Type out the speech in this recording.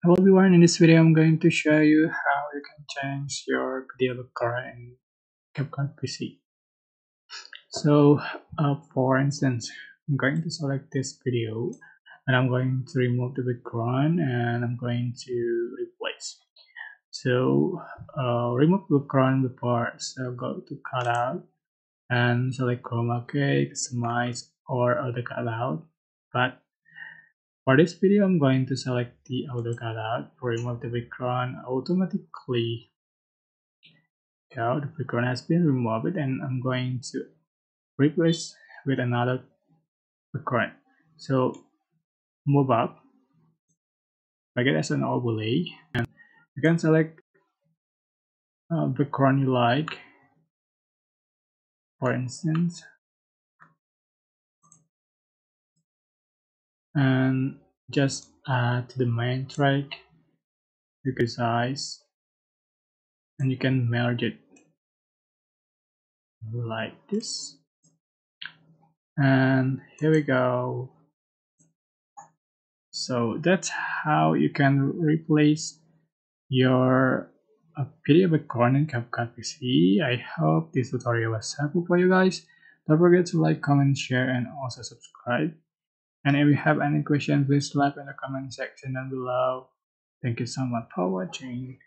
Hello everyone, in this video I'm going to show you how you can change your video background in CapCut PC. So for instance, I'm going to select this video and I'm going to remove the background and I'm going to replace. So remove background before, so go to cutout and select chroma key, customize or auto cutout. But for this video, I'm going to select the auto cutout. Remove the background automatically. Yeah, the background has been removed and I'm going to replace with another background. So move up, make it as an overlay, and you can select background you like, for instance, and just add to the main track. You can size and you can merge it like this. And here we go. So that's how you can replace your video background in CapCut PC. I hope this tutorial was helpful for you guys. Don't forget to like, comment, share, and also subscribe. And if you have any questions, please leave in the comment section down below. Thank you so much for watching.